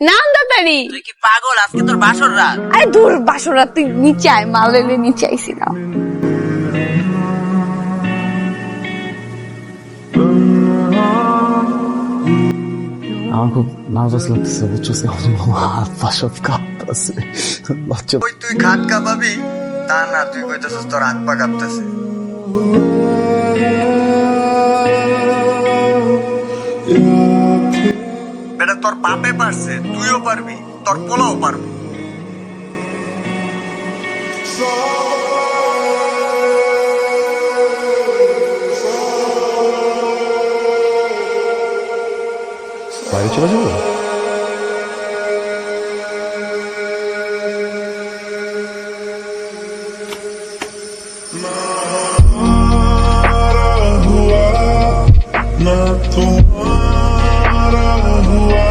নাম তাড়াতাড়ি। তুই কি পাগল? আজকে তোর বাসর রাত। আরে দূর, বাসর রাত তুই নিচে আয়, মাল রেলে নিচে আইসি না। আমার খুব নার্ভাস লাগতেছে, বুঝছিস? হাত পা সব কাঁপতেছে। বাচ্চা ওই তুই খাট কাঁপাবি তা না, তুই কইতেছিস তোর হাত পা কাঁপতেছে। বেটা তোর বাপে পারছে, তুইও পারবি, তোর পোলাও পারবি। বাইরে চলে যাবো। ना तुम्हारा हुआ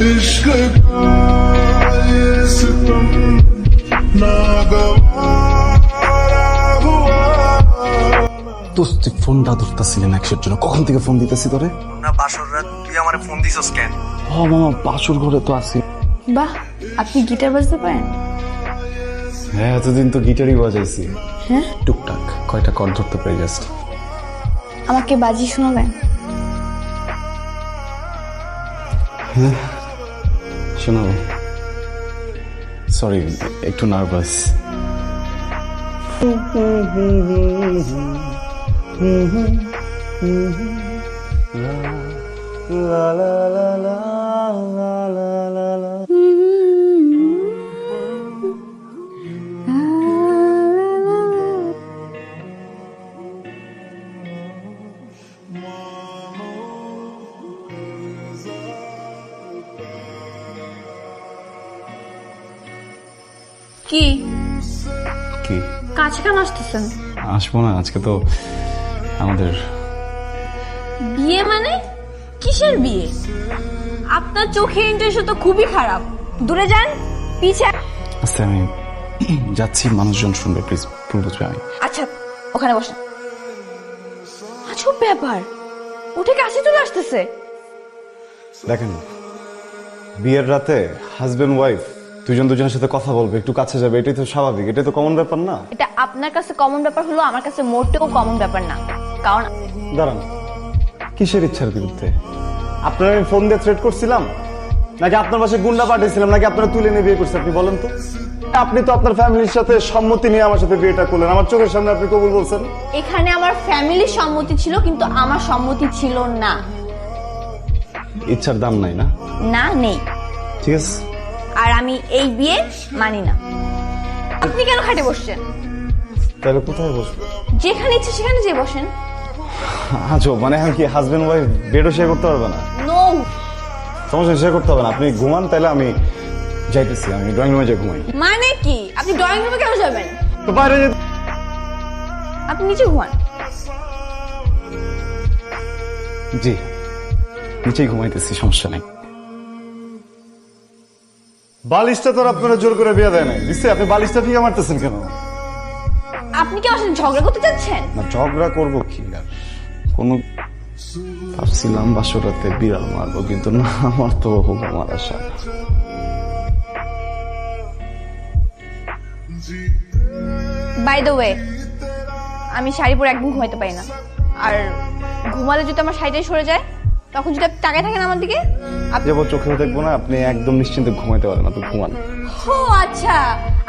इश्क का ये सितम ना गवारा हुआ। তুই ফোনটা ধরতেছিলি না একশোর জন্য, কখন থেকে ফোন দিতেছি তোরে? না বাসর রাত, তুই আমারে ফোন দিছস কেন? ও মামা, বাসুর ঘরে তো আছি। বাহ, আপনি গিটার বাজতে পারেন? হ্যাঁ, এতদিন তো গিটারই বাজাইছি। হ্যাঁ, টুকটাক কয়টা কর্ড ধরতে পারি জাস্ট। আমাকে বাজি শোনাবেন? শোনাবো। সরি, একটু নার্ভাস। কি কি? কাছে কেন আসতেছেন? আসবো না, আজকে তো আমাদের বিয়ে মানে? কিসের বিয়ে? আপনার চোখে ইন্টারেস্ট তো খুবই খারাপ, দূরে যান, পিছে। আস্তে আমি যাচ্ছি, মানুষজন শুনবে, প্লিজ ভুল বুঝবে। আমি আচ্ছা, ওখানে বসেন। আজব ব্যাপার, উঠে কাছে চলে আসতেছে। দেখেন, বিয়ের রাতে হাজবেন্ড ওয়াইফ দুজন দুজনের সাথে কথা বলবে, একটু কাছে যাবে, এটাই তো স্বাভাবিক, এটাই তো কমন ব্যাপার না? এটা আপনার কাছে কমন ব্যাপার হলো, আমার কাছে মোটেও কমন ব্যাপার না। কারণ দাঁড়ান, কিসের ইচ্ছার বিরুদ্ধে? আপনার আমি ফোন দিয়ে থ্রেট করছিলাম, নাকি আপনার পাশে গুন্ডা পাঠিয়েছিলাম, নাকি আপনারা তুলে নিয়ে বিয়ে করছেন? আপনি বলেন তো। আপনি তো আপনার ফ্যামিলির সাথে সম্মতি নিয়ে আমার সাথে বিয়েটা করলেন, আমার চোখের সামনে আপনি কবুল বলছেন। এখানে আমার ফ্যামিলির সম্মতি ছিল, কিন্তু আমার সম্মতি ছিল না। ইচ্ছার দাম নাই না? না, নেই। ঠিক আছে, আর আমি এই বিয়ে মানি না। আপনি কেন খাটে বসছেন? তাহলে কোথায় বসবো? যেখানে ইচ্ছে সেখানে যেয়ে বসেন। আচ্ছা, মানে আমি কি হাজবেন্ড ওয়াইফ বেডও শেয়ার করতে পারবে না? নো, সমস্যা শেয়ার করতে হবে না, আপনি ঘুমান, তাহলে আমি যাইতেছি, আমি ড্রয়িং রুমে যাই ঘুমাই। মানে কি? আপনি ড্রয়িং রুমে কেন যাবেন? তো বাইরে যেতে। আপনি নিচে ঘুমান। জি, নিচেই ঘুমাইতেছি, সমস্যা নেই। বালিশটা তো আপনারা জোর করে বিয়ে দেয় নাই, দিচ্ছে, আপনি বালিশটা ফিকে মারতেছেন কেন? আপনি কি আমার সাথে ঝগড়া করতে চাচ্ছেন? না, ঝগড়া করবো কি আর, কোনো ভাবছিলাম বাসরাতে বিড়াল মারবো, কিন্তু না, আমার তো হোক আমার আশা। বাই দ্য ওয়ে, আমি শাড়ি পরে একদম ঘুমাইতে পারি না। আর ঘুমালে যদি আমার শাড়িটাই সরে যায়, তখন যদি আপনি তাকায় থাকেন আমার দিকে, যাবো, চোখেও দেখবো না, আপনি একদম নিশ্চিন্তে ঘুমাইতে পারেন, আপনি ঘুমান। ও আচ্ছা,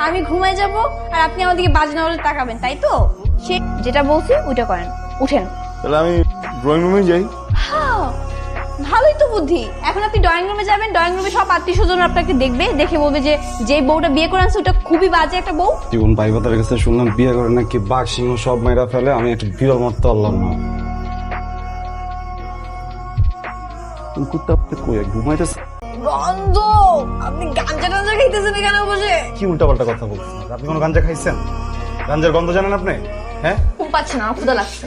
আমি ঘুমাই যাব আর আপনি আমার দিকে বাজনা হলে তাকাবেন, তাই তো? সে যেটা বলছি ওইটা করেন, উঠেন। তাহলে আমি ড্রয়িং রুমে যাই। হ্যাঁ, ভালোই তো বুদ্ধি। এখন আপনি ড্রয়িং রুমে যাবেন, ড্রয়িং রুমে সব আত্মীয় স্বজন আপনাকে দেখবে, দেখে বলবে যে যেই বউটা বিয়ে করে আনছে ওটা খুবই বাজে একটা বউ। জীবন ভাইবাতার কাছে শুনলাম বিয়ে করে নাকি বাঘ সিংহ সব মাইরা ফেলে, আমি একটা বিড়াল মারতে পারলাম না। কুত্তা আপনি কই ঘুমাইতেছে? গন্ধ! আপনি গাঞ্জা টাঞ্জা খাইতেছেন এখানে বসে? কি উল্টাপাল্টা কথা বলছেন? আপনি কোনো গাঞ্জা খাইছেন? গাঞ্জার গন্ধ জানেন আপনি? হ্যাঁ, ঘুম পাচ্ছে না, আমার ক্ষুধা লাগছে।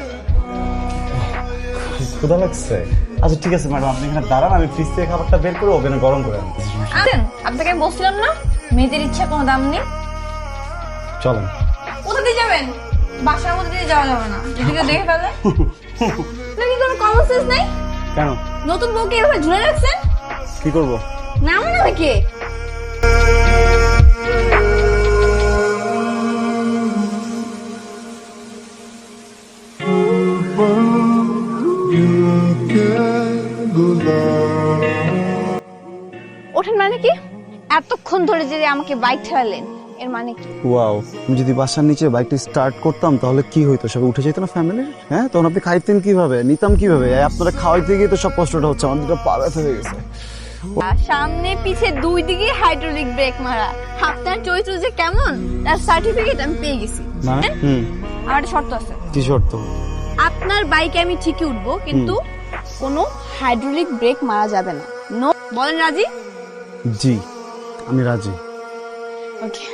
ক্ষুধা লাগছে? আচ্ছা ঠিক আছে ম্যাডাম, আপনি এখানে দাঁড়ান, আমি ফ্রিজ থেকে খাবারটা বের করে ওভেনে গরম করে আনতেছি। আছেন, আপনাকে আমি বলছিলাম না মেয়েদের ইচ্ছা কোনো দাম নেই। চলেন। কোথা দিয়ে যাবেন? বাসার মধ্যে দিয়ে যাওয়া যাবে না, যদি কেউ দেখে ফেলে। নাকি কোনো কমন সেন্স নাই? কেন? নতুন বউকে এভাবে ঝুলে রাখছেন? কি করবো? নামো না নাকি? ওঠেন মানে কি? এতক্ষণ ধরে যে আমাকে বাইক ঠেলালেন এর মানে কি? ওয়াও, আমি যদি বাসার নিচে বাইকটা স্টার্ট করতাম তাহলে কি হইতো? সব উঠে যেত না ফ্যামিলির? হ্যাঁ, তখন আপনি খাইতেন কিভাবে, নিতাম কিভাবে? আপনারা খাওয়াইতে গিয়ে তো সব কষ্টটা হচ্ছে, আমার দুটো পা ব্যথা হয়ে গেছে। আর সামনে পিছে দুই দিকে হাইড্রোলিক ব্রেক মারা। আপনার চরিত্র যে কেমন তার সার্টিফিকেট আমি পেয়ে গেছি। মানে আমার একটা শর্ত আছে। কি শর্ত? আপনার বাইকে আমি ঠিকই উঠবো, কিন্তু কোনো হাইড্রোলিক ব্রেক মারা যাবে না। নো, বলেন রাজি? জি, আমি রাজি। ওকে,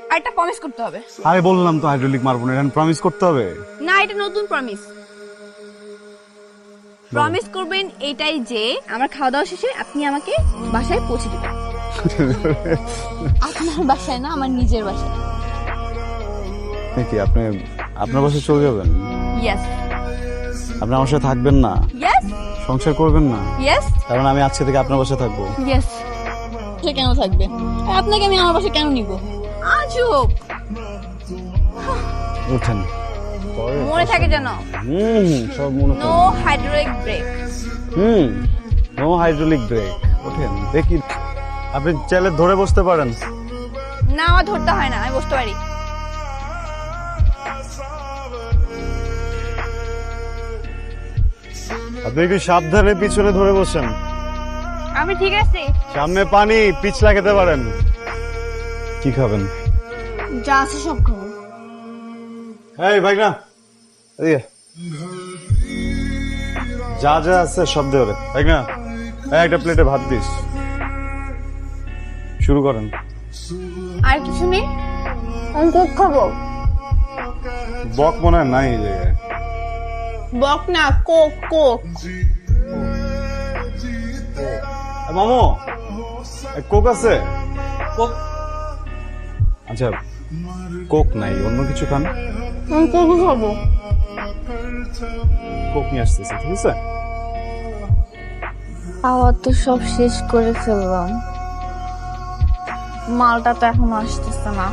আর একটা প্রমিস করতে হবে। আরে বললাম তো হাইড্রোলিক মারবো না, এখন প্রমিস করতে হবে। না, এটা নতুন প্রমিস। প্রমিস করবেন এইটাই যে আমার খাওয়া দাওয়া শেষে আপনি আমাকে বাসায় পৌঁছে দিবেন। আপনার বাসায় না, আমার নিজের বাসায়। নাকি আপনি আপনার বাসায় চলে যাবেন? ইয়েস আপনি আমার সাথে থাকবেন না, ইয়েস সংসার করবেন না? ইয়েস কারণ আমি আজকে থেকে আপনার বাসায় থাকবো। ইয়েস। সে কেন থাকবে? আর আপনাকে আমি আমার বাসায় কেন নিব? আজব। উঠেন, মনে থাকে যেন, সব মনে no hydraulic brake. No hydraulic brake. ওঠেন দেখি, আপনি চাইলে ধরে বসতে পারেন। না, আমার ধরতে হয় না, আমি বসতে পারি। আপনি একটু সাবধানে পিছনে ধরে বসেন। আমি ঠিক আছি। সামনে পানি, পিছলা খেতে পারেন। কি খাবেন? যা আছে সব খাবো। এই ভাই না, এদিকে। যা যা আছে সব দে ওরে, তাই না? একটা প্লেটে ভাত দিস। শুরু করেন। আর কিছু নেই? আমি কোক খাবো। বক মনে হয় নাই এই জায়গায়। বক না, কোক কোক। মামু, কোক আছে? কোক? আচ্ছা, কোক নাই, অন্য কিছু খান। আমি কোক খাবো। কোক নিয়ে আসতেছি, ঠিক আছে? খাওয়া তো সব শেষ করে ফেললাম, মালটা তো এখন আসতেছে না।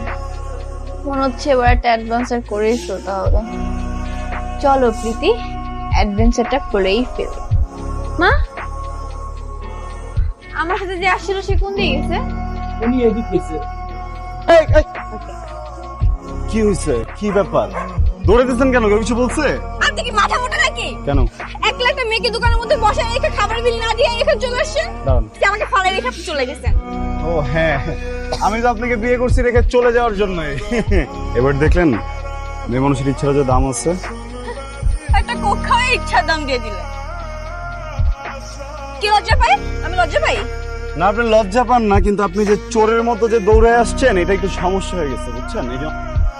মনে হচ্ছে এবার একটা অ্যাডভেঞ্চার করেই ফেলতে হবে। চলো প্রীতি, অ্যাডভেঞ্চারটা করেই ফেল। মা, আমার সাথে যে আসছিল সে কোন দিকে গেছে? উনি এদিক গেছে। কি হয়েছে? কি ব্যাপার? দৌড়ে দিচ্ছেন কেন? কেউ কিছু বলছে? আপনি কি মাথা মোটা নাকি? কেন? একলা একটা মেয়েকে দোকানের মধ্যে বসে রেখে খাবার বিল না দিয়ে এখানে চলে আসছেন? দাঁড়ান। সে আমাকে ফালাই রেখে আপনি চলে গেছেন। ও হ্যাঁ, আমি তো আপনাকে বিয়ে করছি রেখে চলে যাওয়ার জন্যই। এবার দেখলেন মেয়ে মানুষের ইচ্ছার যে দাম আছে। একটা কোক খাওয়ার ইচ্ছার দাম দিয়ে দিলে কি লজ্জা পাই? আমি লজ্জা পাই? না, আপনি লজ্জা পান না, কিন্তু আপনি যে চোরের মতো যে দৌড়ে আসছেন এটা একটু সমস্যা হয়ে গেছে, বুঝছেন? এই যে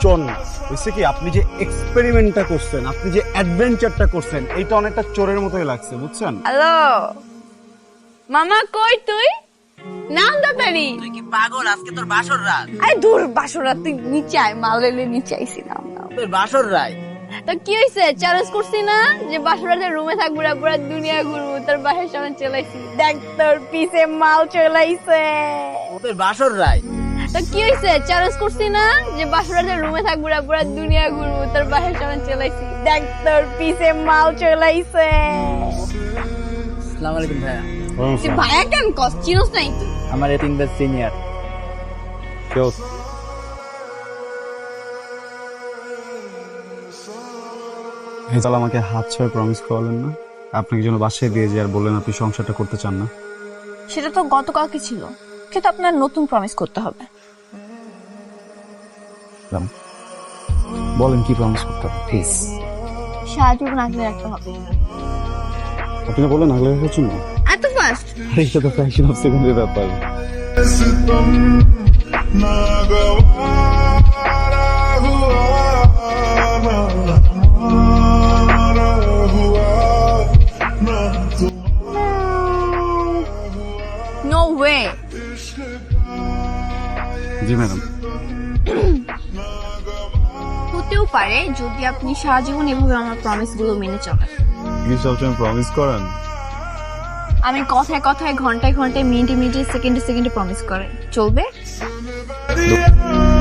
চোর না, হয়েছে কি, আপনি যে এক্সপেরিমেন্টটা করছেন, আপনি যে অ্যাডভেঞ্চারটা করছেন, এটা অনেকটা চোরের মতোই লাগছে, বুঝছেন? হ্যালো মামা, কই তুই? নাম তাড়াতাড়ি। তুই কি পাগল? আজকে তোর বাসর রাত। আরে দূর, বাসরা তুই নিচে আয়, মালেলে নিচে আইছি। নাম নাম। তোর বাসর রাত। তো কি হইছে? চ্যালেঞ্জ করছি না যে বাসরাতে রুমে থাকবো না, পুরো দুনিয়া ঘুরবো। তোর বাসার সামনে চলাইছি, দেখ তোর পিছে মাল চলাইছে। তোর বাসর রাত। তো কি হইছে? চ্যালেঞ্জ করছি না যে বাসরাতে রুমে থাকবো না, পুরো দুনিয়া ঘুরবো। তোর বাসার সামনে চলাইছি, দেখ তোর পিছে মাল চলাইছে। আসসালামু আলাইকুম ভাইয়া। তুই ভাইয়া কেন কস? চিনোস নাই তুই? আমার 3 ব্যাচ সিনিয়র। কেউ হেজাল আমাকে হাত ছয় প্রমিস করলেন না, আপনাকে যেন বাসায় দিয়ে যায়, আর বললেন আপনি সংসারটা করতে চান না। সেটা তো গতকালকে ছিল, কিন্তু আপনার নতুন প্রমিস করতে হবে। বলেন কি প্রমিস করতে হবে প্লিজ। সারাজীবন আগলে রাখতে হবে। আপনি বলেন আগলে রাখার জন্য? এত ফাস্ট? এটা তো ফ্র্যাকশন অফ সেকেন্ডের ব্যাপার। सितम नागवारा हुआ ना हमारा हुआ ना নো ওয়ে। জি ম্যাডাম। হতেও পারে যদি আপনি সারা জীবন এভাবে আমার প্রমিস গুলো মেনে চলেন। কি সবসময় প্রমিস করেন? আমি কথায় কথায় ঘন্টায় ঘন্টায় মিনিটে মিনিটে সেকেন্ডে সেকেন্ডে প্রমিস করে চলবে? दिया